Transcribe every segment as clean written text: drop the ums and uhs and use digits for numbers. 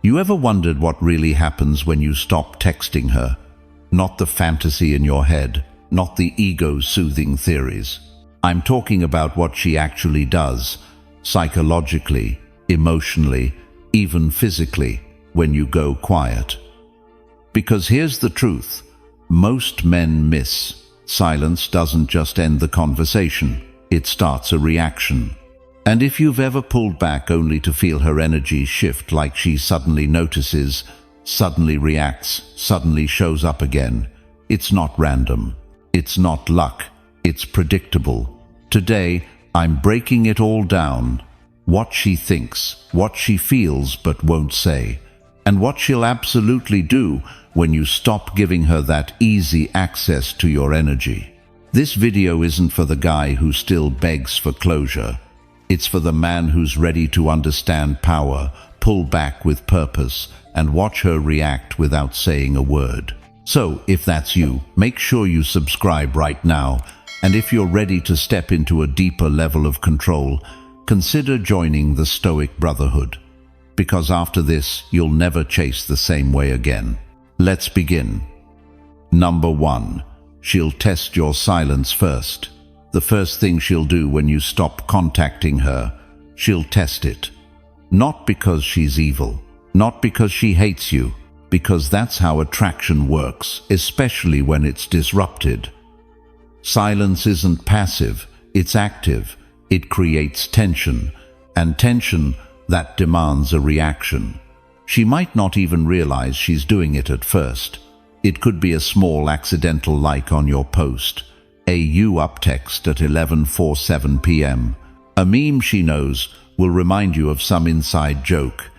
You ever wondered what really happens when you stop texting her? Not the fantasy in your head, not the ego-soothing theories. I'm talking about what she actually does, psychologically, emotionally, even physically, when you go quiet. Because here's the truth, most men miss. Silence doesn't just end the conversation, it starts a reaction. And if you've ever pulled back only to feel her energy shift, like she suddenly notices, suddenly reacts, suddenly shows up again, it's not random. It's not luck. It's predictable. Today, I'm breaking it all down. What she thinks, what she feels but won't say, and what she'll absolutely do when you stop giving her that easy access to your energy. This video isn't for the guy who still begs for closure. It's for the man who's ready to understand power, pull back with purpose, and watch her react without saying a word. So, if that's you, make sure you subscribe right now, and if you're ready to step into a deeper level of control, consider joining the Stoic Brotherhood. Because after this, you'll never chase the same way again. Let's begin. Number 1. She'll test your silence first. The first thing she'll do when you stop contacting her, she'll test it. Not because she's evil, not because she hates you, because that's how attraction works, especially when it's disrupted. Silence isn't passive, it's active. It creates tension, and tension that demands a reaction. She might not even realize she's doing it at first. It could be a small accidental like on your post, a "you up" text at 11:47 p.m. A meme she knows will remind you of some inside joke.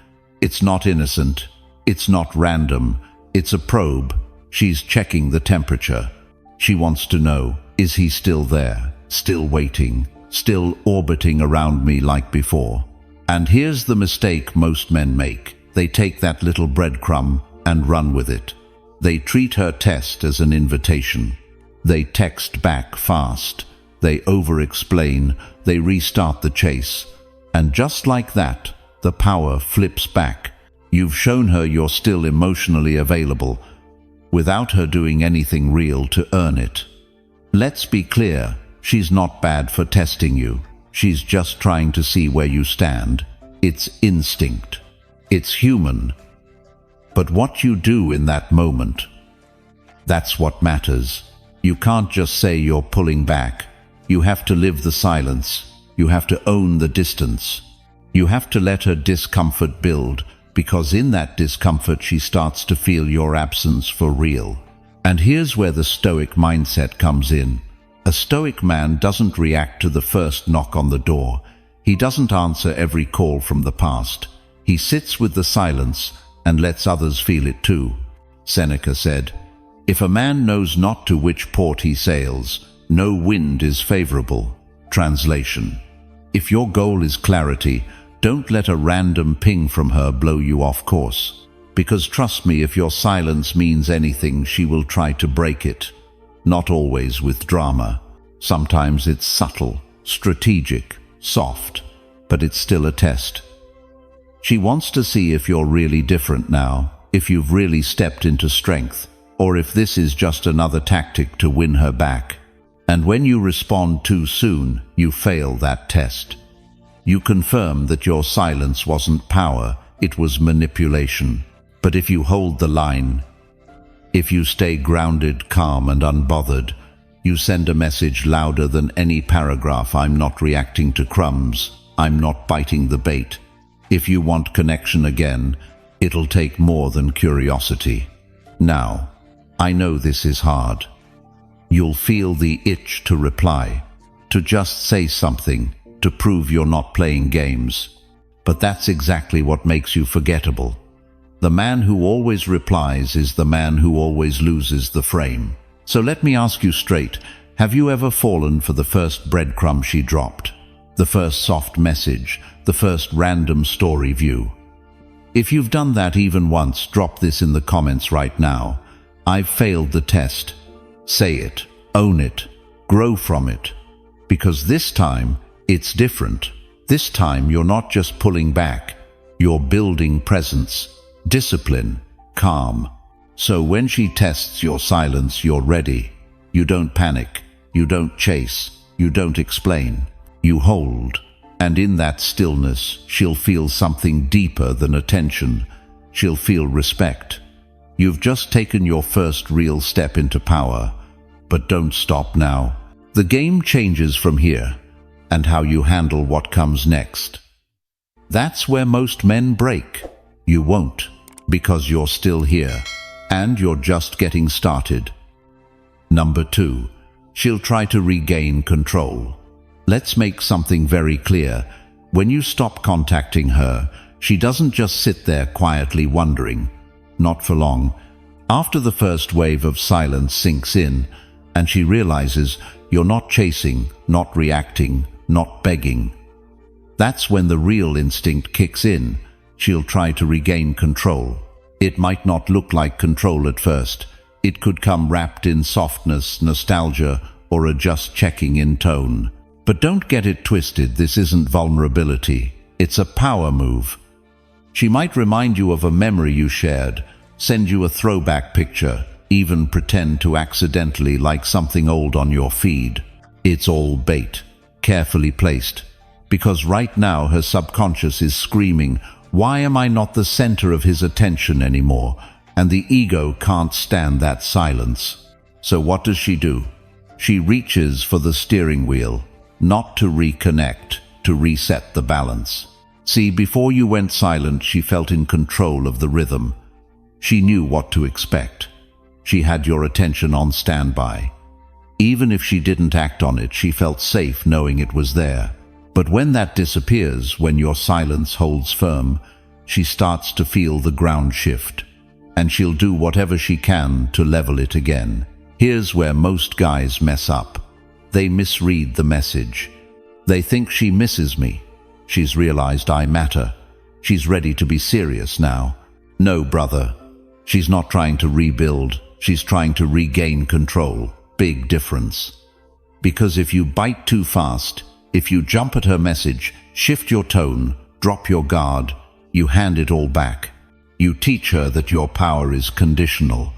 It's not innocent, it's not random, it's a probe. She's checking the temperature. She wants to know, is he still there, still waiting, still orbiting around me like before? And here's the mistake most men make. They take that little breadcrumb and run with it. They treat her test as an invitation. They text back fast. They over-explain. They restart the chase. And just like that, the power flips back. You've shown her you're still emotionally available, without her doing anything real to earn it. Let's be clear, she's not bad for testing you. She's just trying to see where you stand. It's instinct. It's human. But what you do in that moment, that's what matters. You can't just say you're pulling back. You have to live the silence. You have to own the distance. You have to let her discomfort build, because in that discomfort she starts to feel your absence for real. And here's where the Stoic mindset comes in. A Stoic man doesn't react to the first knock on the door. He doesn't answer every call from the past. He sits with the silence and lets others feel it too. Seneca said, "If a man knows not to which port he sails, no wind is favorable." Translation: if your goal is clarity, don't let a random ping from her blow you off course. Because trust me, if your silence means anything, she will try to break it. Not always with drama. Sometimes it's subtle, strategic, soft, but it's still a test. She wants to see if you're really different now, if you've really stepped into strength, or if this is just another tactic to win her back. And when you respond too soon, you fail that test. You confirm that your silence wasn't power, it was manipulation. But if you hold the line, if you stay grounded, calm and unbothered, you send a message louder than any paragraph. I'm not reacting to crumbs. I'm not biting the bait. If you want connection again, it'll take more than curiosity. Now, I know this is hard. You'll feel the itch to reply, to just say something, to prove you're not playing games. But that's exactly what makes you forgettable. The man who always replies is the man who always loses the frame. So let me ask you straight, have you ever fallen for the first breadcrumb she dropped? The first soft message, the first random story view? If you've done that even once, drop this in the comments right now. I've failed the test. Say it, own it, grow from it. Because this time, it's different. This time you're not just pulling back, you're building presence. discipline, calm. So when she tests your silence, you're ready. You don't panic, you don't chase, you don't explain. You hold. And in that stillness, she'll feel something deeper than attention. She'll feel respect. You've just taken your first real step into power. But don't stop now. The game changes from here, and how you handle what comes next. That's where most men break. You won't, because you're still here, and you're just getting started. Number 2, she'll try to regain control. Let's make something very clear. When you stop contacting her, she doesn't just sit there quietly wondering. Not for long. After the first wave of silence sinks in, and she realizes you're not chasing, not reacting, not begging. That's when the real instinct kicks in. She'll try to regain control. It might not look like control at first. It could come wrapped in softness, nostalgia, or a just checking in tone. But don't get it twisted, this isn't vulnerability. It's a power move. She might remind you of a memory you shared, send you a throwback picture, even pretend to accidentally like something old on your feed. It's all bait, carefully placed. Because right now her subconscious is screaming, why am I not the center of his attention anymore? And the ego can't stand that silence. So what does she do? She reaches for the steering wheel, not to reconnect, to reset the balance. See, before you went silent, she felt in control of the rhythm. She knew what to expect. She had your attention on standby. Even if she didn't act on it, she felt safe knowing it was there. But when that disappears, when your silence holds firm, she starts to feel the ground shift. And she'll do whatever she can to level it again. Here's where most guys mess up. They misread the message. They think she misses me. She's realized I matter. She's ready to be serious now. No, brother. She's not trying to rebuild. She's trying to regain control. Big difference. Because if you bite too fast, if you jump at her message, shift your tone, drop your guard, you hand it all back. You teach her that your power is conditional,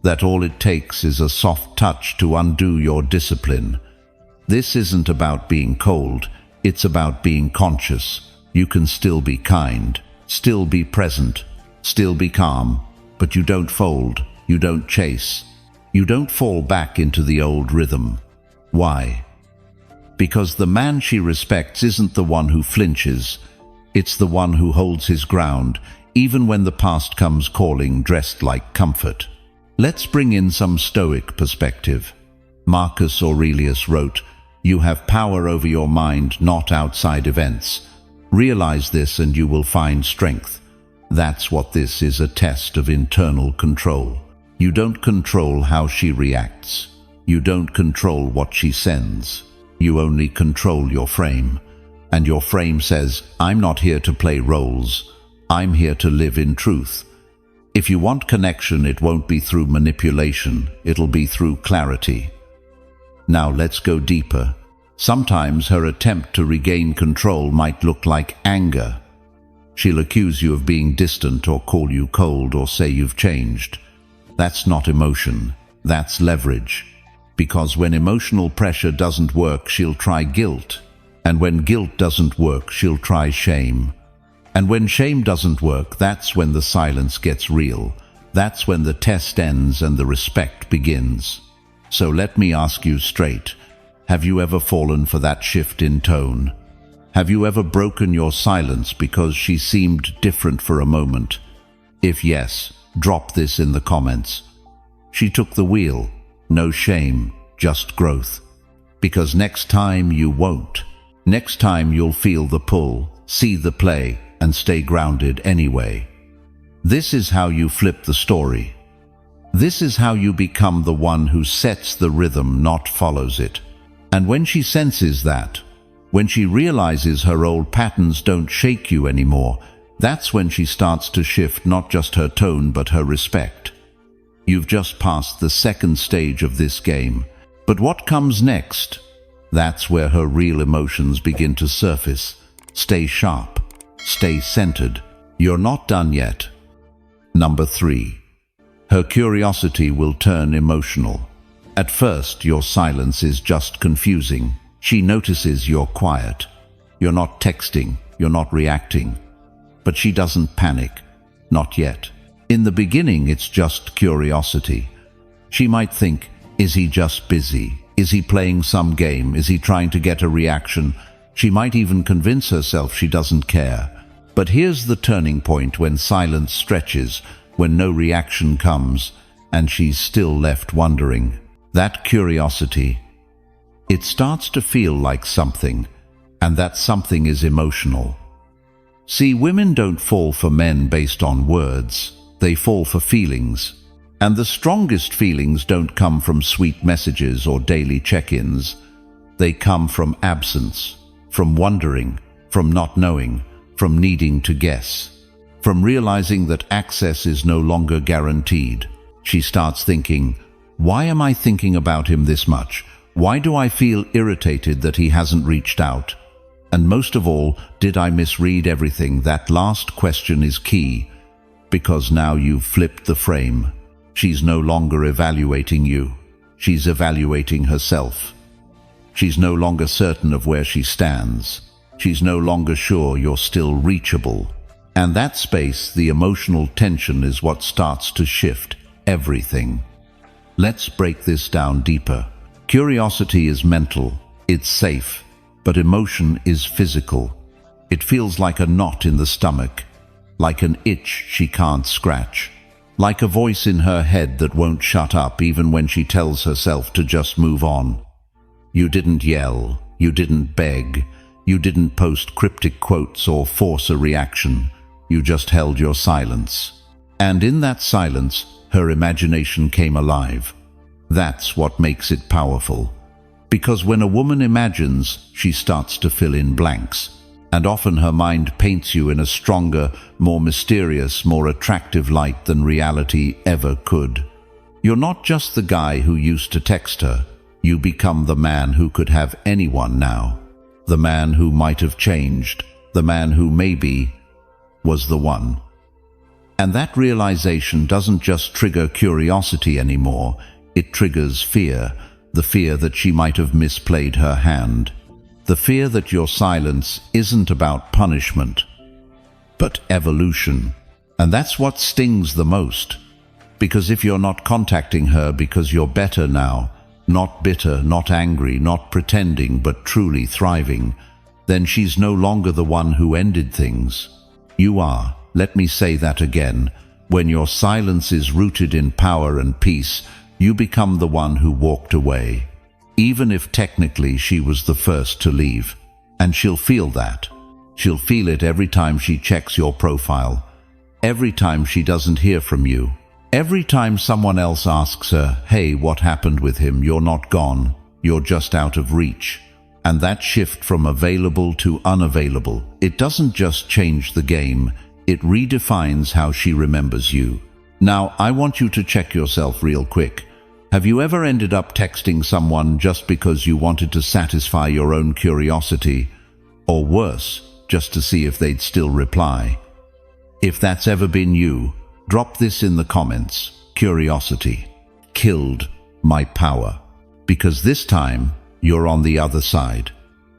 that all it takes is a soft touch to undo your discipline. This isn't about being cold, it's about being conscious. You can still be kind, still be present, still be calm, but you don't fold, you don't chase, you don't fall back into the old rhythm. Why? Because the man she respects isn't the one who flinches, it's the one who holds his ground, even when the past comes calling, dressed like comfort. Let's bring in some Stoic perspective. Marcus Aurelius wrote, "You have power over your mind, not outside events. Realize this and you will find strength." That's what this is, a test of internal control. You don't control how she reacts. You don't control what she sends. You only control your frame. And your frame says, I'm not here to play roles. I'm here to live in truth. If you want connection, it won't be through manipulation. It'll be through clarity. Now let's go deeper. Sometimes her attempt to regain control might look like anger. She'll accuse you of being distant or call you cold or say you've changed. That's not emotion. That's leverage. Because when emotional pressure doesn't work, she'll try guilt. And when guilt doesn't work, she'll try shame. And when shame doesn't work, that's when the silence gets real. That's when the test ends and the respect begins. So let me ask you straight. Have you ever fallen for that shift in tone? Have you ever broken your silence because she seemed different for a moment? If yes, drop this in the comments. She took the wheel. No shame, just growth. Because next time you won't. Next time you'll feel the pull, see the play, and stay grounded anyway. This is how you flip the story. This is how you become the one who sets the rhythm, not follows it. And when she senses that, when she realizes her old patterns don't shake you anymore, that's when she starts to shift not just her tone but her respect. You've just passed the second stage of this game. But what comes next? That's where her real emotions begin to surface. Stay sharp. Stay centered. You're not done yet. Number 3. Her curiosity will turn emotional. At first, your silence is just confusing. She notices you're quiet. You're not texting, you're not reacting. But she doesn't panic. Not yet. In the beginning, it's just curiosity. She might think, is he just busy? Is he playing some game? Is he trying to get a reaction? She might even convince herself she doesn't care. But here's the turning point when silence stretches, when no reaction comes, and she's still left wondering. That curiosity, it starts to feel like something, and that something is emotional. See, women don't fall for men based on words, they fall for feelings. And the strongest feelings don't come from sweet messages or daily check-ins. They come from absence, from wondering, from not knowing, from needing to guess, from realizing that access is no longer guaranteed. She starts thinking, why am I thinking about him this much? Why do I feel irritated that he hasn't reached out? And most of all, did I misread everything? That last question is key, because now you've flipped the frame. She's no longer evaluating you. She's evaluating herself. She's no longer certain of where she stands. She's no longer sure you're still reachable. And that space, the emotional tension, is what starts to shift everything. Let's break this down deeper. Curiosity is mental. It's safe. But emotion is physical. It feels like a knot in the stomach, like an itch she can't scratch, like a voice in her head that won't shut up even when she tells herself to just move on. You didn't yell. You didn't beg. You didn't post cryptic quotes or force a reaction. You just held your silence. And in that silence, her imagination came alive. That's what makes it powerful. Because when a woman imagines, she starts to fill in blanks. And often her mind paints you in a stronger, more mysterious, more attractive light than reality ever could. You're not just the guy who used to text her. You become the man who could have anyone now. The man who might have changed. The man who maybe was the one. And that realization doesn't just trigger curiosity anymore. It triggers fear. The fear that she might have misplayed her hand. The fear that your silence isn't about punishment, but evolution. And that's what stings the most. Because if you're not contacting her because you're better now, not bitter, not angry, not pretending, but truly thriving, then she's no longer the one who ended things. You are. Let me say that again. When your silence is rooted in power and peace, you become the one who walked away. Even if technically she was the first to leave. And she'll feel that. She'll feel it every time she checks your profile. Every time she doesn't hear from you. Every time someone else asks her, hey, what happened with him? You're not gone. You're just out of reach. And that shift from available to unavailable, it doesn't just change the game. It redefines how she remembers you. Now, I want you to check yourself real quick. Have you ever ended up texting someone just because you wanted to satisfy your own curiosity? Or worse, just to see if they'd still reply? If that's ever been you, drop this in the comments. Curiosity killed my power. Because this time, you're on the other side.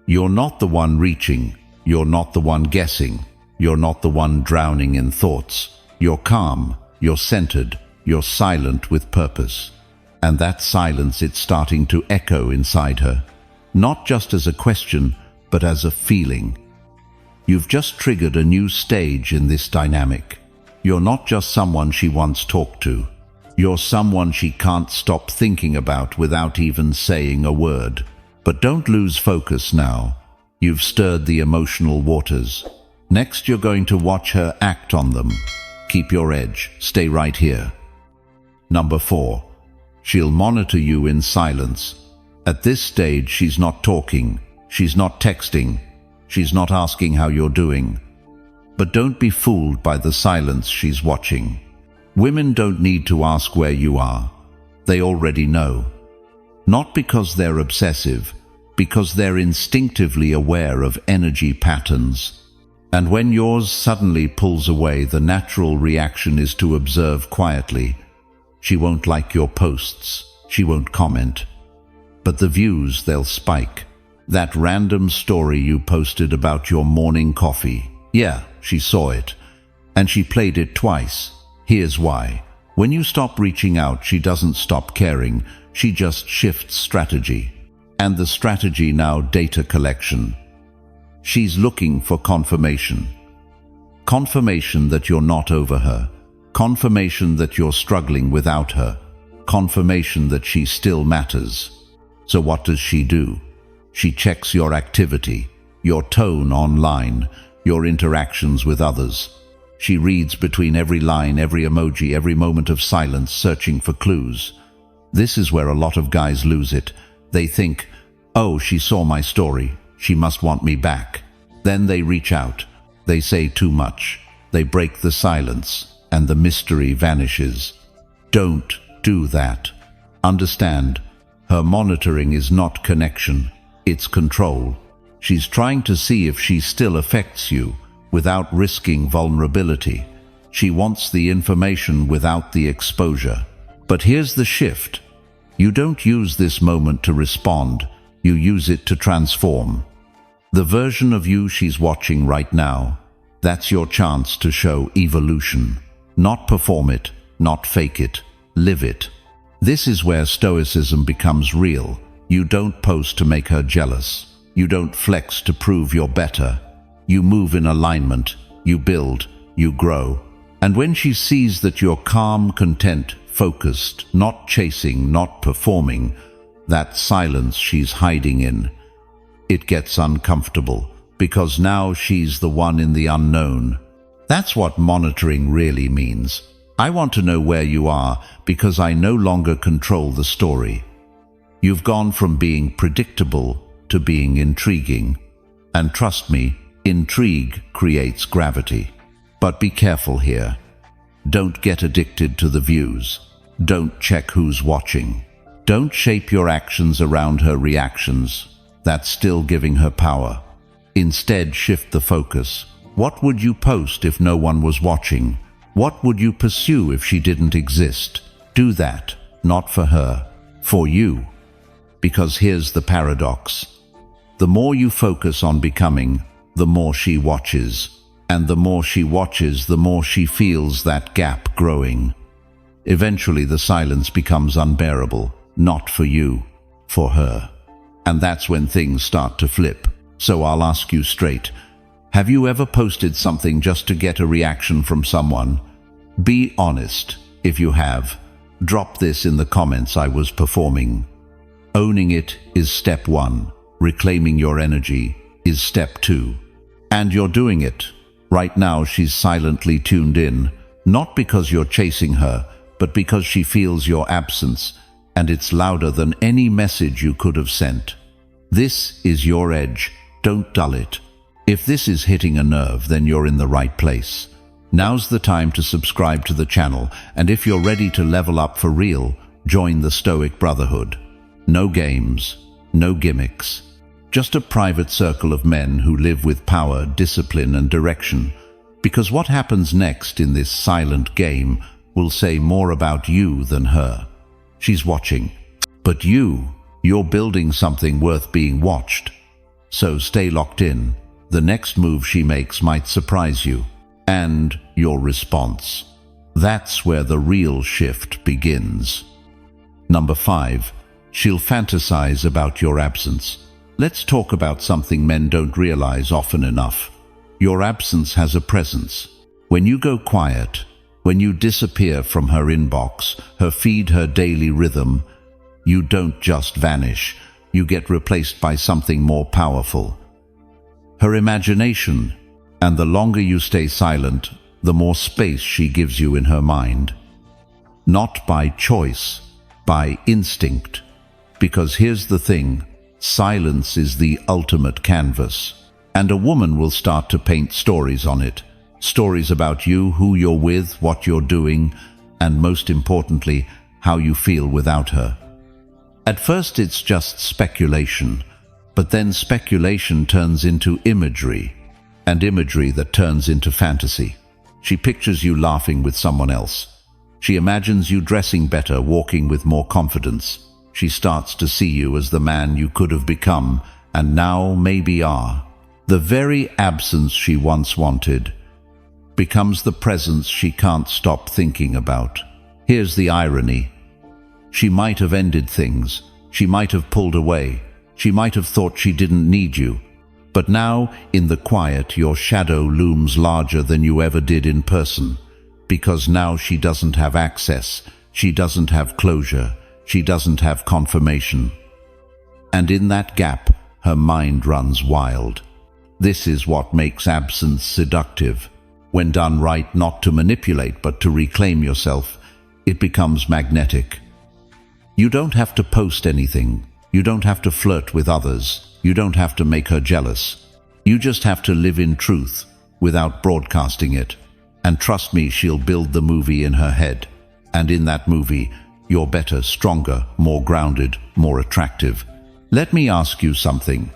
You're not the one reaching. You're not the one guessing. You're not the one drowning in thoughts. You're calm. You're centered. You're silent with purpose. And that silence, it's starting to echo inside her. Not just as a question, but as a feeling. You've just triggered a new stage in this dynamic. You're not just someone she once talked to. You're someone she can't stop thinking about without even saying a word. But don't lose focus now. You've stirred the emotional waters. Next, you're going to watch her act on them. Keep your edge. Stay right here. Number 4. She'll monitor you in silence. At this stage, she's not talking. She's not texting. She's not asking how you're doing. But don't be fooled by the silence she's watching. Women don't need to ask where you are. They already know. Not because they're obsessive, because they're instinctively aware of energy patterns. And when yours suddenly pulls away, the natural reaction is to observe quietly. She won't like your posts, she won't comment. But the views, they'll spike. That random story you posted about your morning coffee, yeah, she saw it. And she played it twice. Here's why. When you stop reaching out, she doesn't stop caring, she just shifts strategy. And the strategy now, data collection. She's looking for confirmation. Confirmation that you're not over her. Confirmation that you're struggling without her. Confirmation that she still matters. So what does she do? She checks your activity, your tone online, your interactions with others. She reads between every line, every emoji, every moment of silence, searching for clues. This is where a lot of guys lose it. They think, oh, she saw my story, she must want me back. Then they reach out. They say too much. They break the silence, and the mystery vanishes. Don't do that. Understand, her monitoring is not connection, it's control. She's trying to see if she still affects you, without risking vulnerability. She wants the information without the exposure. But here's the shift. You don't use this moment to respond, you use it to transform. The version of you she's watching right now, that's your chance to show evolution. Not perform it, not fake it, live it. This is where Stoicism becomes real. You don't post to make her jealous. You don't flex to prove you're better. You move in alignment, you build, you grow. And when she sees that you're calm, content, focused, not chasing, not performing, that silence she's hiding in, it gets uncomfortable, because now she's the one in the unknown. That's what monitoring really means. I want to know where you are because I no longer control the story. You've gone from being predictable to being intriguing. And trust me, intrigue creates gravity. But be careful here. Don't get addicted to the views. Don't check who's watching. Don't shape your actions around her reactions. That's still giving her power. Instead, shift the focus. What would you post if no one was watching? What would you pursue if she didn't exist? Do that, not for her, for you. Because here's the paradox. The more you focus on becoming, the more she watches. And the more she watches, the more she feels that gap growing. Eventually the silence becomes unbearable, not for you, for her. And that's when things start to flip. So I'll ask you straight, have you ever posted something just to get a reaction from someone? Be honest. If you have, drop this in the comments. I was performing. Owning it is step 1. Reclaiming your energy is step 2. And you're doing it. Right now she's silently tuned in, not because you're chasing her, but because she feels your absence, and it's louder than any message you could have sent. This is your edge. Don't dull it. If this is hitting a nerve, then you're in the right place. Now's the time to subscribe to the channel, and if you're ready to level up for real, join the Stoic Brotherhood. No games, no gimmicks. Just a private circle of men who live with power, discipline, and direction. Because what happens next in this silent game will say more about you than her. She's watching. But you're building something worth being watched. So stay locked in. The next move she makes might surprise you. And your response. That's where the real shift begins. Number 5. She'll fantasize about your absence. Let's talk about something men don't realize often enough. Your absence has a presence. When you go quiet, when you disappear from her inbox, her feed, her daily rhythm, you don't just vanish. You get replaced by something more powerful. Her imagination. And the longer you stay silent, the more space she gives you in her mind. Not by choice, by instinct. Because here's the thing, silence is the ultimate canvas. And a woman will start to paint stories on it. Stories about you, who you're with, what you're doing, and most importantly, how you feel without her. At first it's just speculation, but then speculation turns into imagery. and imagery that turns into fantasy. She pictures you laughing with someone else. She imagines you dressing better, walking with more confidence. She starts to see you as the man you could have become and now maybe are. The very absence she once wanted becomes the presence she can't stop thinking about. Here's the irony. She might have ended things. She might have pulled away. She might have thought she didn't need you. But now, in the quiet, your shadow looms larger than you ever did in person. Because now she doesn't have access. She doesn't have closure. She doesn't have confirmation. And in that gap, her mind runs wild. This is what makes absence seductive. When done right, not to manipulate but to reclaim yourself, it becomes magnetic. You don't have to post anything. You don't have to flirt with others. You don't have to make her jealous. You just have to live in truth without broadcasting it. And trust me, she'll build the movie in her head. And in that movie, you're better, stronger, more grounded, more attractive. Let me ask you something.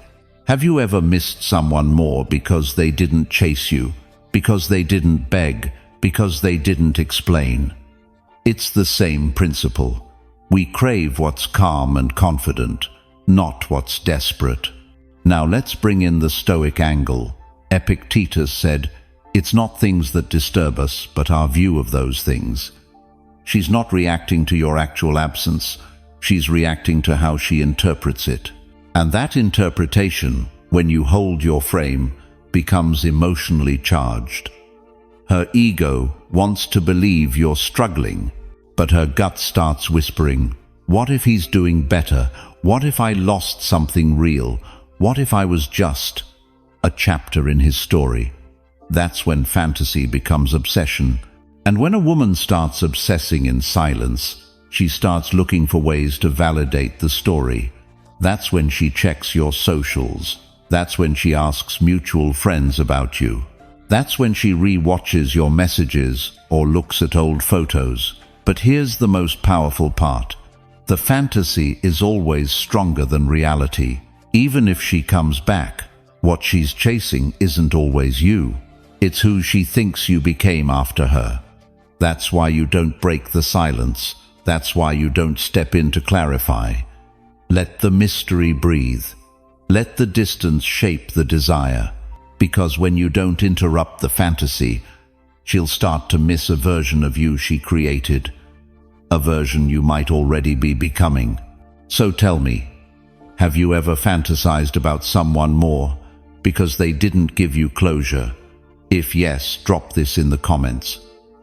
Have you ever missed someone more because they didn't chase you, because they didn't beg, because they didn't explain? It's the same principle. We crave what's calm and confident, not what's desperate. Now let's bring in the Stoic angle. Epictetus said, "It's not things that disturb us, but our view of those things." She's not reacting to your actual absence. She's reacting to how she interprets it. And that interpretation, when you hold your frame, becomes emotionally charged. Her ego wants to believe you're struggling, but her gut starts whispering, "What if he's doing better? What if I lost something real? What if I was just a chapter in his story?" That's when fantasy becomes obsession. And when a woman starts obsessing in silence, she starts looking for ways to validate the story. That's when she checks your socials. That's when she asks mutual friends about you. That's when she re-watches your messages or looks at old photos. But here's the most powerful part. The fantasy is always stronger than reality. Even if she comes back, what she's chasing isn't always you. It's who she thinks you became after her. That's why you don't break the silence. That's why you don't step in to clarify. Let the mystery breathe. Let the distance shape the desire. Because when you don't interrupt the fantasy, she'll start to miss a version of you she created. A version you might already be becoming. So tell me, have you ever fantasized about someone more because they didn't give you closure? If yes, drop this in the comments.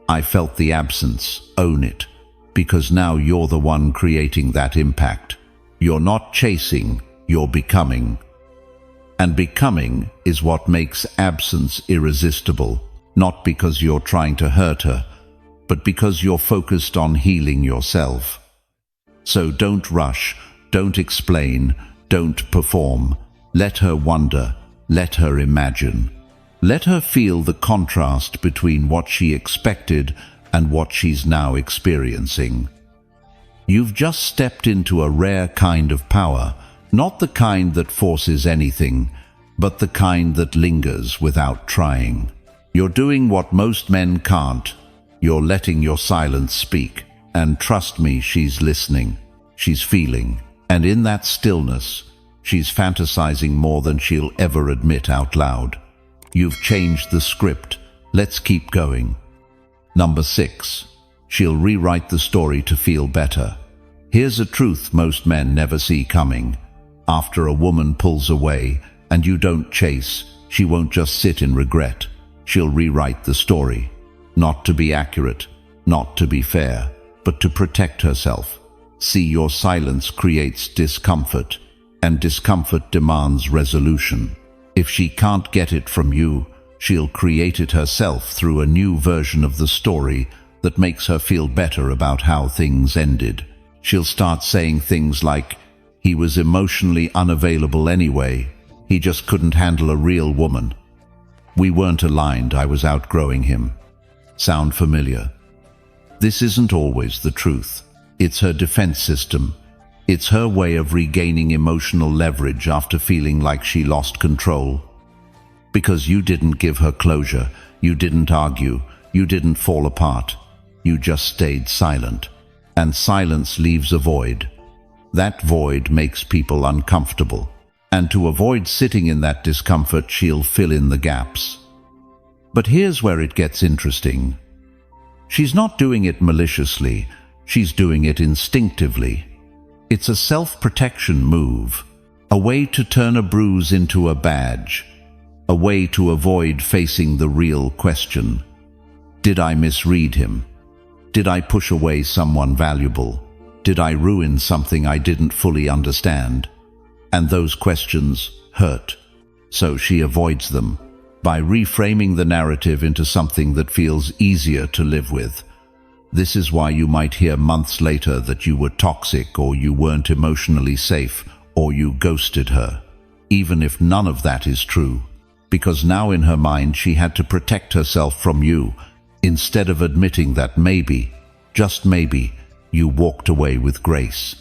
I felt the absence. Own it. Because now you're the one creating that impact. You're not chasing, you're becoming. And becoming is what makes absence irresistible, not because you're trying to hurt her, but because you're focused on healing yourself. So don't rush, don't explain, don't perform. Let her wonder, let her imagine. Let her feel the contrast between what she expected and what she's now experiencing. You've just stepped into a rare kind of power, not the kind that forces anything, but the kind that lingers without trying. You're doing what most men can't. You're letting your silence speak. And trust me, she's listening. She's feeling. And in that stillness, she's fantasizing more than she'll ever admit out loud. You've changed the script. Let's keep going. Number 6. She'll rewrite the story to feel better. Here's a truth most men never see coming. After a woman pulls away and you don't chase, she won't just sit in regret. She'll rewrite the story. Not to be accurate, not to be fair, but to protect herself. See, your silence creates discomfort, and discomfort demands resolution. If she can't get it from you, she'll create it herself through a new version of the story that makes her feel better about how things ended. She'll start saying things like, "He was emotionally unavailable anyway. He just couldn't handle a real woman. We weren't aligned. I was outgrowing him." Sound familiar? This isn't always the truth. It's her defense system. It's her way of regaining emotional leverage after feeling like she lost control. Because you didn't give her closure, you didn't argue, you didn't fall apart. You just stayed silent. And silence leaves a void. That void makes people uncomfortable. And to avoid sitting in that discomfort, she'll fill in the gaps. But here's where it gets interesting. She's not doing it maliciously, she's doing it instinctively. It's a self-protection move, a way to turn a bruise into a badge, a way to avoid facing the real question. Did I misread him? Did I push away someone valuable? Did I ruin something I didn't fully understand? And those questions hurt. So she avoids them by reframing the narrative into something that feels easier to live with. This is why you might hear months later that you were toxic, or you weren't emotionally safe, or you ghosted her, even if none of that is true. Because now in her mind she had to protect herself from you, instead of admitting that maybe, just maybe, you walked away with grace.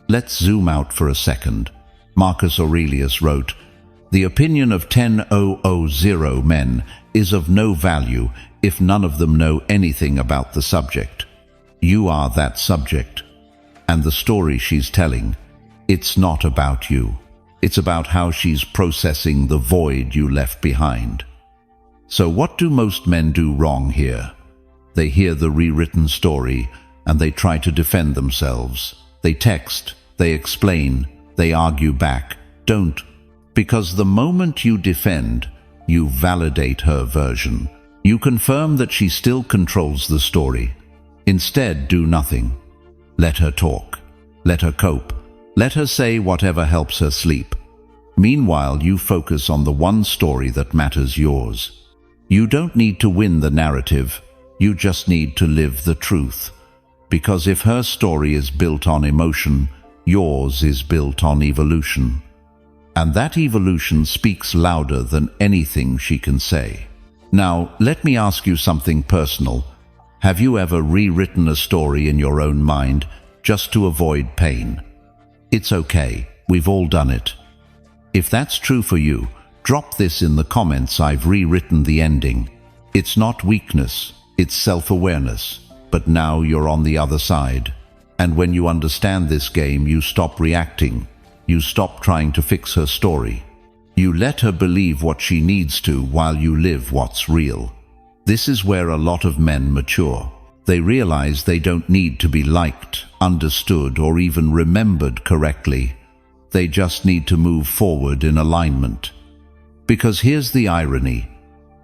Let's zoom out for a second. Marcus Aurelius wrote, "The opinion of 10,000 men is of no value if none of them know anything about the subject." You are that subject. And the story she's telling, it's not about you. It's about how she's processing the void you left behind. So what do most men do wrong here? They hear the rewritten story and they try to defend themselves. They text, they explain, they argue back. Don't. Because the moment you defend, you validate her version. You confirm that she still controls the story. Instead, do nothing. Let her talk. Let her cope. Let her say whatever helps her sleep. Meanwhile, you focus on the one story that matters, yours. You don't need to win the narrative. You just need to live the truth. Because if her story is built on emotion, yours is built on evolution. And that evolution speaks louder than anything she can say. Now, let me ask you something personal. Have you ever rewritten a story in your own mind just to avoid pain? It's okay, we've all done it. If that's true for you, drop this in the comments. I've rewritten the ending. It's not weakness, it's self-awareness. But now you're on the other side. And when you understand this game, you stop reacting. You stop trying to fix her story. You let her believe what she needs to while you live what's real. This is where a lot of men mature. They realize they don't need to be liked, understood, or even remembered correctly. They just need to move forward in alignment. Because here's the irony.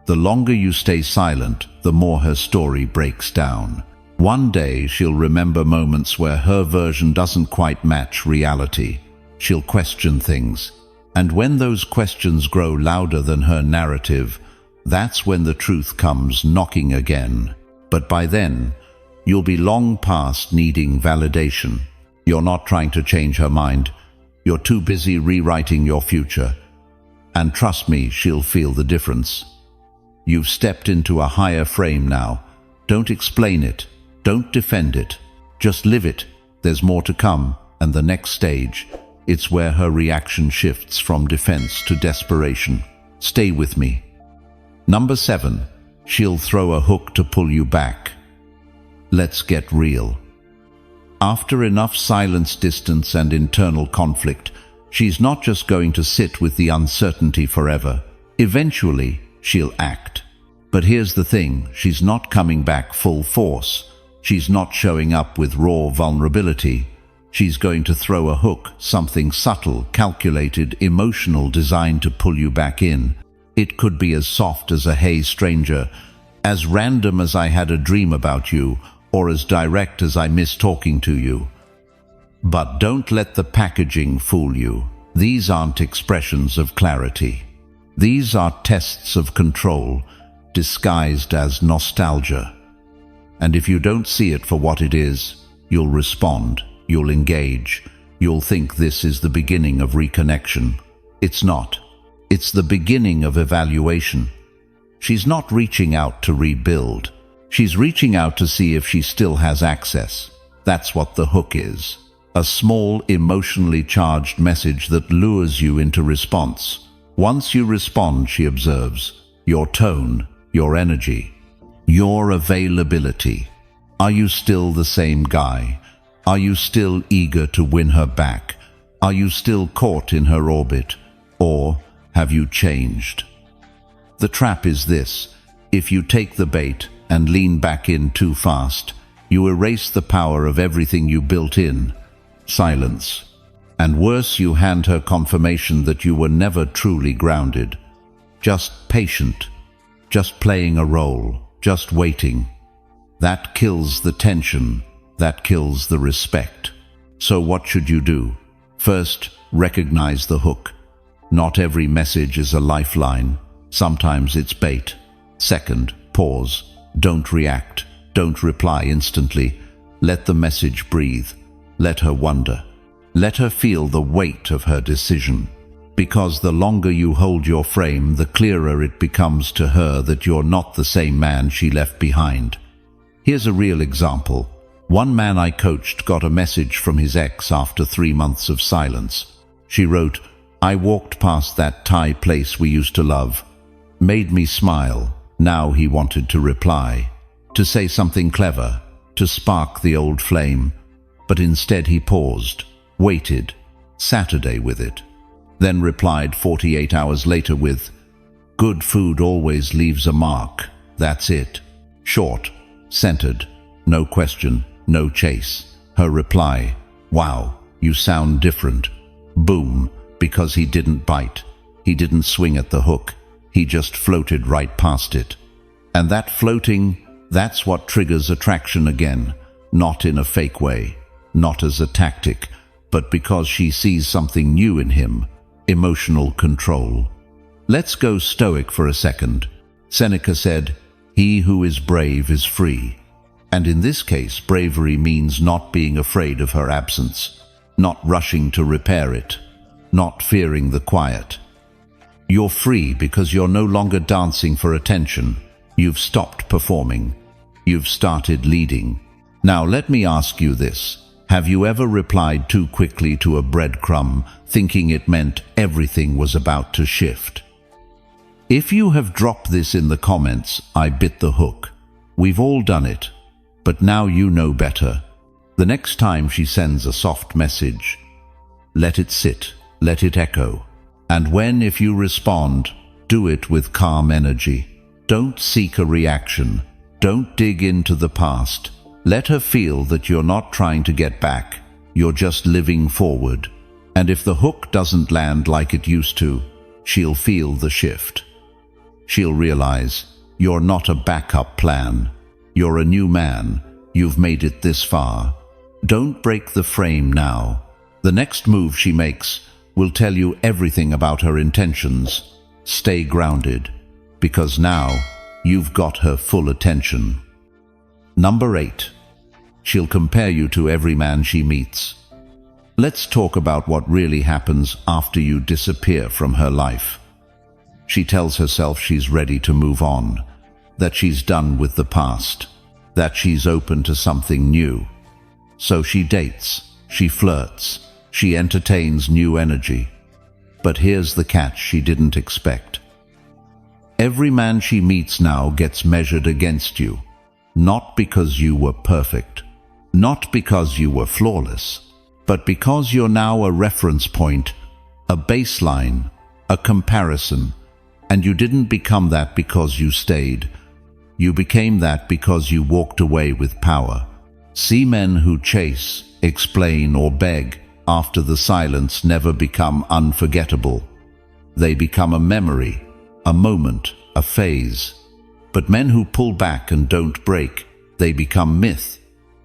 The longer you stay silent, the more her story breaks down. One day she'll remember moments where her version doesn't quite match reality. She'll question things. And when those questions grow louder than her narrative, that's when the truth comes knocking again. But by then, you'll be long past needing validation. You're not trying to change her mind. You're too busy rewriting your future. And trust me, she'll feel the difference. You've stepped into a higher frame now. Don't explain it. Don't defend it. Just live it. There's more to come, and the next stage, it's where her reaction shifts from defense to desperation. Stay with me. Number 7, she'll throw a hook to pull you back. Let's get real. After enough silence, distance, and internal conflict, she's not just going to sit with the uncertainty forever. Eventually, she'll act. But here's the thing, she's not coming back full force. She's not showing up with raw vulnerability. She's going to throw a hook, something subtle, calculated, emotional, designed to pull you back in. It could be as soft as a "Hey stranger," as random as "I had a dream about you," or as direct as "I miss talking to you." But don't let the packaging fool you. These aren't expressions of clarity. These are tests of control, disguised as nostalgia. And if you don't see it for what it is, you'll respond, you'll engage, you'll think this is the beginning of reconnection. It's not. It's the beginning of evaluation. She's not reaching out to rebuild. She's reaching out to see if she still has access. That's what the hook is. A small, emotionally charged message that lures you into response. Once you respond, she observes your tone, your energy, your availability. Are you still the same guy? Are you still eager to win her back? Are you still caught in her orbit? Or have you changed? The trap is this: if you take the bait and lean back in too fast, you erase the power of everything you built in: silence. And worse, you hand her confirmation that you were never truly grounded, just patient, just playing a role, just waiting. That kills the tension, that kills the respect. So what should you do? First, recognize the hook. Not every message is a lifeline. Sometimes it's bait. Second, pause. Don't react. Don't reply instantly. Let the message breathe. Let her wonder. Let her feel the weight of her decision. Because the longer you hold your frame, the clearer it becomes to her that you're not the same man she left behind. Here's a real example. One man I coached got a message from his ex after 3 months of silence. She wrote, "I walked past that Thai place we used to love. Made me smile." Now he wanted to reply, to say something clever, to spark the old flame. But instead he paused, waited, Saturday with it. Then replied 48 hours later with, "Good food always leaves a mark. That's it." Short, centered, no question, no chase. Her reply, "Wow, you sound different." Boom, because he didn't bite. He didn't swing at the hook. He just floated right past it. And that floating, that's what triggers attraction again. Not in a fake way, not as a tactic, but because she sees something new in him. Emotional control. Let's go Stoic for a second. Seneca said, "He who is brave is free." And in this case, bravery means not being afraid of her absence, not rushing to repair it, not fearing the quiet. You're free because you're no longer dancing for attention. You've stopped performing. You've started leading. Now let me ask you this. Have you ever replied too quickly to a breadcrumb, thinking it meant everything was about to shift? If you have dropped this in the comments, I bit the hook. We've all done it. But now you know better. The next time she sends a soft message, let it sit, let it echo. And when, if you respond, do it with calm energy. Don't seek a reaction. Don't dig into the past. Let her feel that you're not trying to get back. You're just living forward. And if the hook doesn't land like it used to, she'll feel the shift. She'll realize you're not a backup plan. You're a new man. You've made it this far. Don't break the frame now. The next move she makes will tell you everything about her intentions. Stay grounded, because now you've got her full attention. Number 8. She'll compare you to every man she meets. Let's talk about what really happens after you disappear from her life. She tells herself she's ready to move on, that she's done with the past, that she's open to something new. So she dates, she flirts, she entertains new energy. But here's the catch she didn't expect. Every man she meets now gets measured against you, not because you were perfect, not because you were flawless, but because you're now a reference point, a baseline, a comparison. And you didn't become that because you stayed. You became that because you walked away with power. See, men who chase, explain, or beg after the silence never become unforgettable. They become a memory, a moment, a phase. But men who pull back and don't break, they become myth.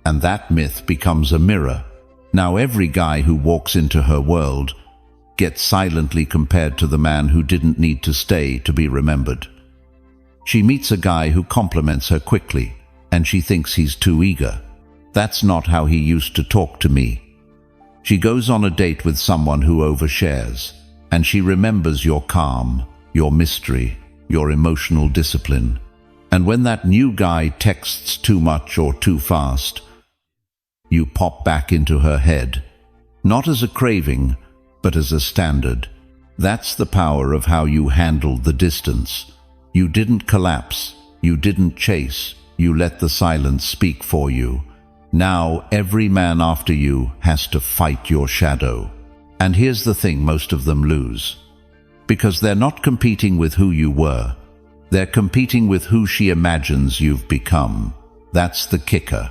And that myth becomes a mirror. Now every guy who walks into her world gets silently compared to the man who didn't need to stay to be remembered. She meets a guy who compliments her quickly, and she thinks he's too eager. That's not how he used to talk to me. She goes on a date with someone who overshares, and she remembers your calm, your mystery, your emotional discipline. And when that new guy texts too much or too fast, you pop back into her head, not as a craving, but as a standard. That's the power of how you handled the distance. You didn't collapse. You didn't chase. You let the silence speak for you. Now every man after you has to fight your shadow. And here's the thing most of them lose. Because they're not competing with who you were. They're competing with who she imagines you've become. That's the kicker.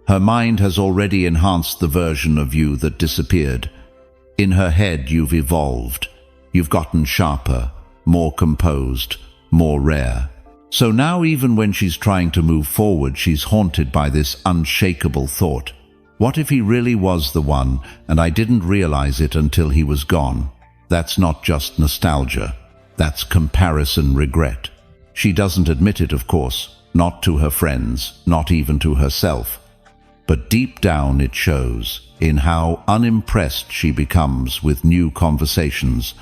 Her mind has already enhanced the version of you that disappeared. In her head you've evolved. You've gotten sharper, more composed, more rare. So now even when she's trying to move forward, she's haunted by this unshakable thought. What if he really was the one, and I didn't realize it until he was gone? That's not just nostalgia. That's comparison regret. She doesn't admit it, of course, not to her friends, not even to herself. But deep down it shows in how unimpressed she becomes with new conversations,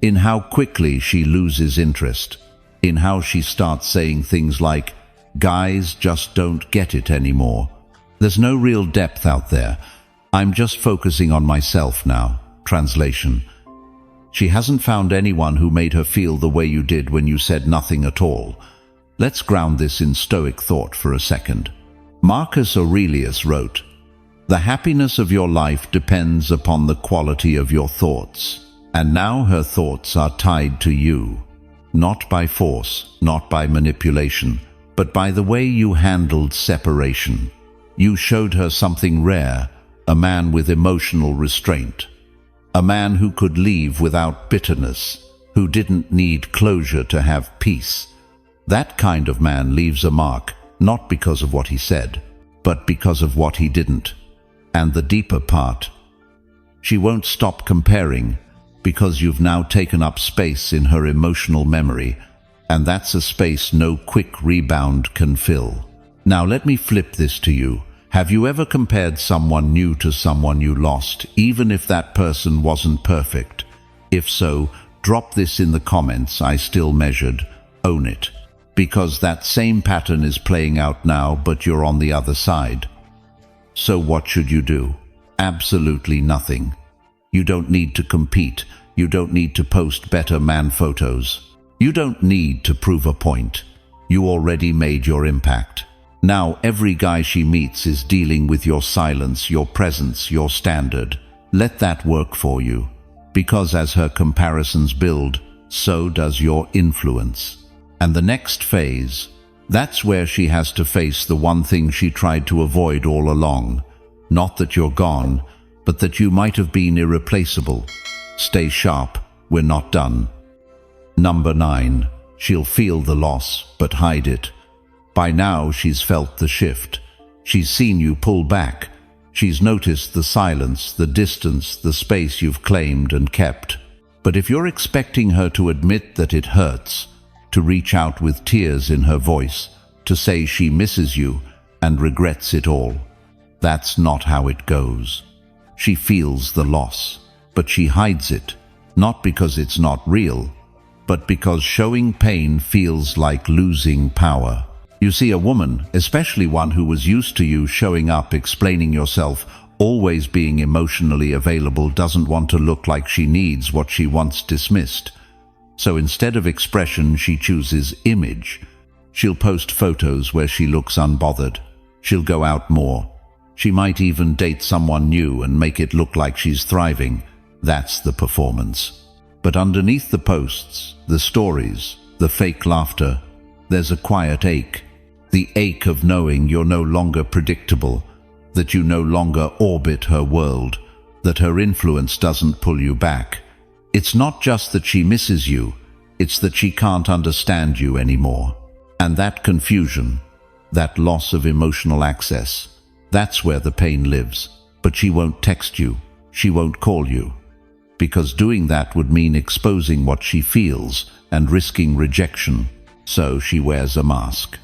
in how quickly she loses interest, in how she starts saying things like, "Guys just don't get it anymore. There's no real depth out there. I'm just focusing on myself now." Translation: she hasn't found anyone who made her feel the way you did when you said nothing at all. Let's ground this in Stoic thought for a second. Marcus Aurelius wrote, "The happiness of your life depends upon the quality of your thoughts." And now her thoughts are tied to you, not by force, not by manipulation, but by the way you handled separation. You showed her something rare, a man with emotional restraint, a man who could leave without bitterness, who didn't need closure to have peace. That kind of man leaves a mark, not because of what he said, but because of what he didn't. And the deeper part, she won't stop comparing, because you've now taken up space in her emotional memory, and that's a space no quick rebound can fill. Now let me flip this to you. Have you ever compared someone new to someone you lost, even if that person wasn't perfect? If so, drop this in the comments. I still measured. Own it. Because that same pattern is playing out now, but you're on the other side. So what should you do? Absolutely nothing. You don't need to compete. You don't need to post better man photos. You don't need to prove a point. You already made your impact. Now every guy she meets is dealing with your silence, your presence, your standard. Let that work for you. Because as her comparisons build, so does your influence. And the next phase, that's where she has to face the one thing she tried to avoid all along. Not that you're gone, but that you might have been irreplaceable. Stay sharp, we're not done. Number 9, she'll feel the loss, but hide it. By now she's felt the shift. She's seen you pull back. She's noticed the silence, the distance, the space you've claimed and kept. But if you're expecting her to admit that it hurts, to reach out with tears in her voice, to say she misses you and regrets it all, that's not how it goes. She feels the loss, but she hides it, not because it's not real, but because showing pain feels like losing power. You see, a woman, especially one who was used to you showing up, explaining yourself, always being emotionally available, doesn't want to look like she needs what she once dismissed. So instead of expression, she chooses image. She'll post photos where she looks unbothered. She'll go out more. She might even date someone new and make it look like she's thriving. That's the performance. But underneath the posts, the stories, the fake laughter, there's a quiet ache. The ache of knowing you're no longer predictable, that you no longer orbit her world, that her influence doesn't pull you back. It's not just that she misses you, it's that she can't understand you anymore. And that confusion, that loss of emotional access, that's where the pain lives. But she won't text you, she won't call you, because doing that would mean exposing what she feels and risking rejection. So she wears a mask.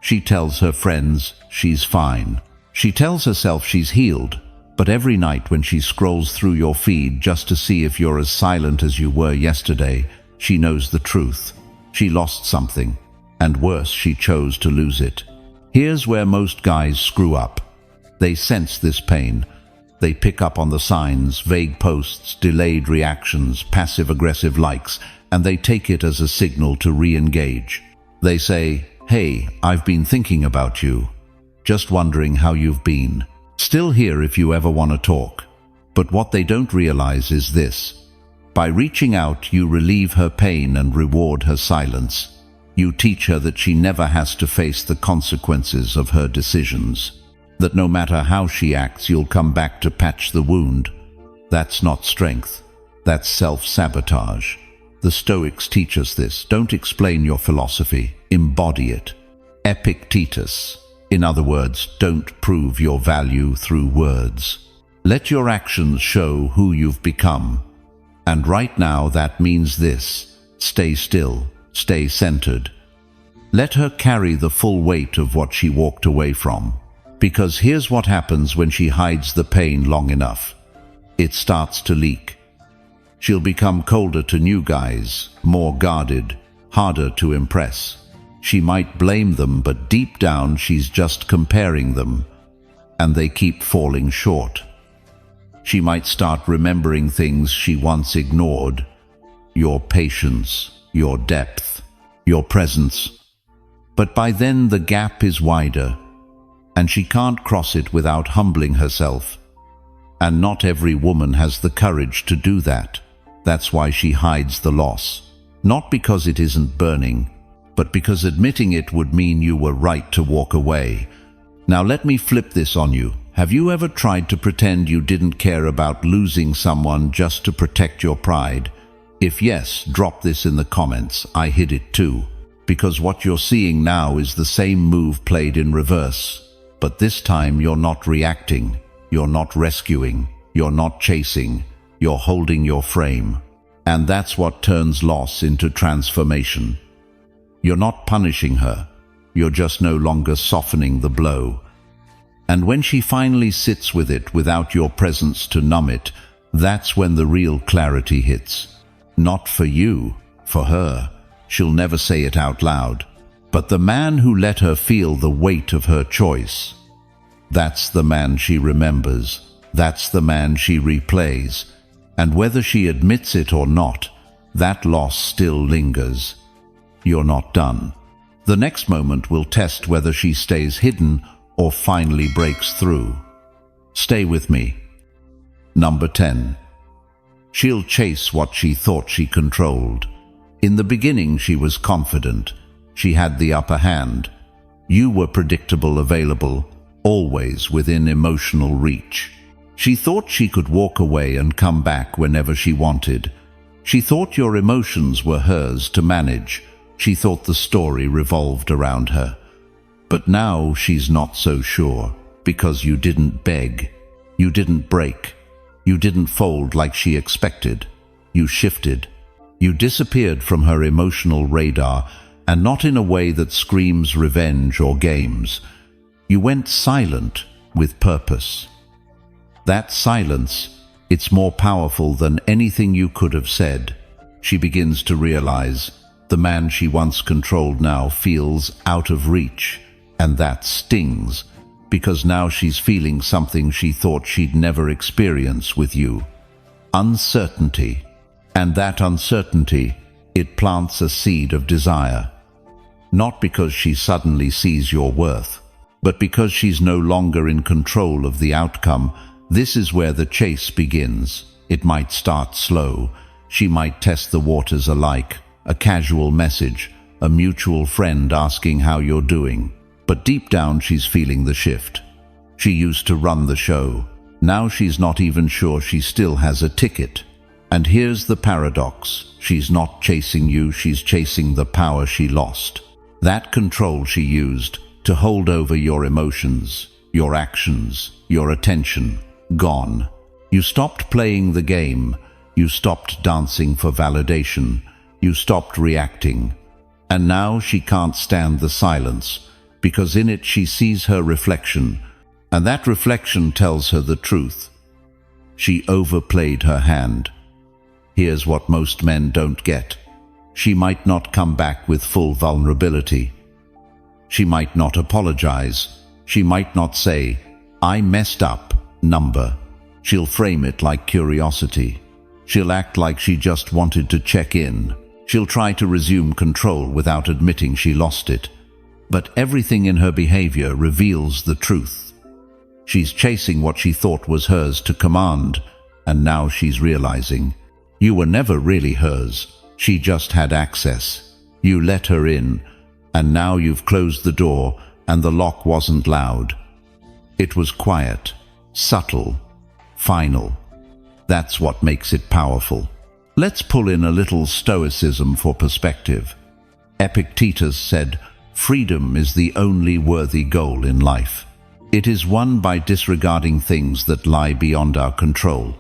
She tells her friends she's fine. She tells herself she's healed. But every night when she scrolls through your feed just to see if you're as silent as you were yesterday, she knows the truth. She lost something, and worse, she chose to lose it. Here's where most guys screw up. They sense this pain. They pick up on the signs, vague posts, delayed reactions, passive-aggressive likes, and they take it as a signal to re-engage. They say, "Hey, I've been thinking about you. Just wondering how you've been. Still here if you ever want to talk." But what they don't realize is this. By reaching out, you relieve her pain and reward her silence. You teach her that she never has to face the consequences of her decisions. That no matter how she acts, you'll come back to patch the wound. That's not strength. That's self-sabotage. The Stoics teach us this. Don't explain your philosophy. Embody it. Epictetus. In other words, don't prove your value through words. Let your actions show who you've become. And right now that means this. Stay still. Stay centered. Let her carry the full weight of what she walked away from. Because here's what happens when she hides the pain long enough. It starts to leak. She'll become colder to new guys, more guarded, harder to impress. She might blame them, but deep down she's just comparing them, and they keep falling short. She might start remembering things she once ignored. Your patience, your depth, your presence. But by then the gap is wider, and she can't cross it without humbling herself. And not every woman has the courage to do that. That's why she hides the loss. Not because it isn't burning, but because admitting it would mean you were right to walk away. Now let me flip this on you. Have you ever tried to pretend you didn't care about losing someone just to protect your pride? If yes, drop this in the comments. I hid it too. Because what you're seeing now is the same move played in reverse. But this time you're not reacting, you're not rescuing, you're not chasing, you're holding your frame. And that's what turns loss into transformation. You're not punishing her, you're just no longer softening the blow. And when she finally sits with it without your presence to numb it, that's when the real clarity hits. Not for you, for her. She'll never say it out loud. But the man who let her feel the weight of her choice, that's the man she remembers. That's the man she replays. And whether she admits it or not, that loss still lingers. You're not done. The next moment will test whether she stays hidden or finally breaks through. Stay with me. Number 10. She'll chase what she thought she controlled. In the beginning, she was confident. She had the upper hand. You were predictable, available, always within emotional reach. She thought she could walk away and come back whenever she wanted. She thought your emotions were hers to manage. She thought the story revolved around her. But now she's not so sure, because you didn't beg. You didn't break. You didn't fold like she expected. You shifted. You disappeared from her emotional radar, and not in a way that screams revenge or games. You went silent with purpose. That silence, it's more powerful than anything you could have said. She begins to realize the man she once controlled now feels out of reach, and that stings, because now she's feeling something she thought she'd never experience with you. Uncertainty. And that uncertainty, it plants a seed of desire. Not because she suddenly sees your worth, but because she's no longer in control of the outcome. This is where the chase begins. It might start slow. She might test the waters alike, a casual message, a mutual friend asking how you're doing. But deep down she's feeling the shift. She used to run the show. Now she's not even sure she still has a ticket. And here's the paradox. She's not chasing you, she's chasing the power she lost. That control she used to hold over your emotions, your actions, your attention. Gone. You stopped playing the game. You stopped dancing for validation. You stopped reacting. And now she can't stand the silence, because in it she sees her reflection, and that reflection tells her the truth. She overplayed her hand. Here's what most men don't get. She might not come back with full vulnerability. She might not apologize. She might not say, "I messed up, number." She'll frame it like curiosity. She'll act like she just wanted to check in. She'll try to resume control without admitting she lost it. But everything in her behavior reveals the truth. She's chasing what she thought was hers to command, and now she's realizing, you were never really hers. She just had access. You let her in, and now you've closed the door, and the lock wasn't loud. It was quiet, subtle, final. That's what makes it powerful. Let's pull in a little Stoicism for perspective. Epictetus said, freedom is the only worthy goal in life. It is won by disregarding things that lie beyond our control.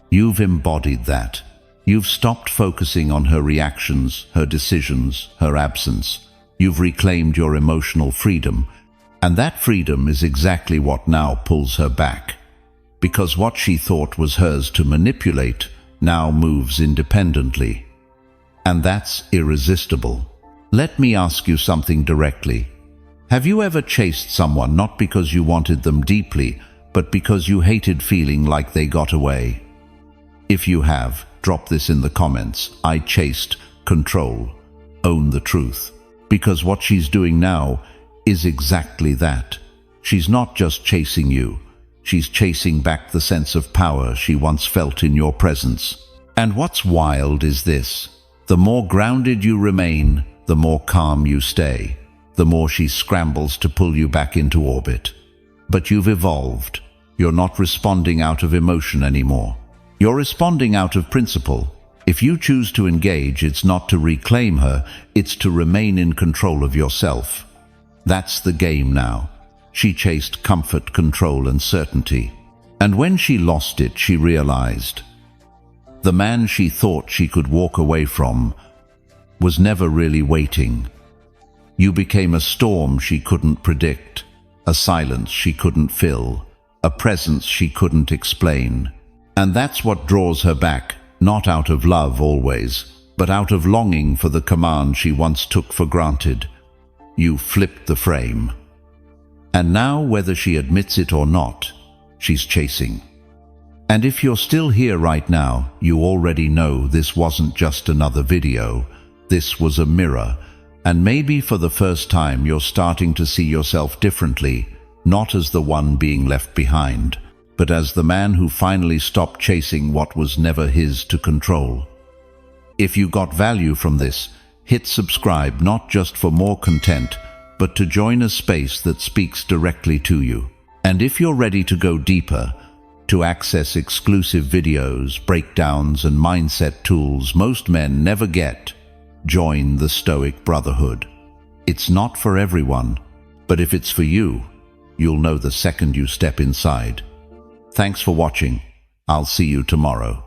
You've embodied that. You've stopped focusing on her reactions, her decisions, her absence. You've reclaimed your emotional freedom, and that freedom is exactly what now pulls her back. Because what she thought was hers to manipulate now moves independently. And that's irresistible. Let me ask you something directly. Have you ever chased someone not because you wanted them deeply, but because you hated feeling like they got away? If you have, drop this in the comments. I chased control. Own the truth. Because what she's doing now is exactly that. She's not just chasing you. She's chasing back the sense of power she once felt in your presence. And what's wild is this. The more grounded you remain, the more calm you stay, the more she scrambles to pull you back into orbit. But you've evolved. You're not responding out of emotion anymore. You're responding out of principle. If you choose to engage, it's not to reclaim her, it's to remain in control of yourself. That's the game now. She chased comfort, control, and certainty. And when she lost it, she realized the man she thought she could walk away from was never really waiting. You became a storm she couldn't predict, a silence she couldn't fill, a presence she couldn't explain. And that's what draws her back, not out of love always, but out of longing for the command she once took for granted. You flipped the frame. And now, whether she admits it or not, she's chasing. And if you're still here right now, you already know this wasn't just another video. This was a mirror, and maybe for the first time you're starting to see yourself differently, not as the one being left behind, but as the man who finally stopped chasing what was never his to control. If you got value from this, hit subscribe, not just for more content, but to join a space that speaks directly to you. And if you're ready to go deeper, to access exclusive videos, breakdowns, and mindset tools most men never get, join the Stoic Brotherhood. It's not for everyone, but if it's for you, you'll know the second you step inside. Thanks for watching. I'll see you tomorrow.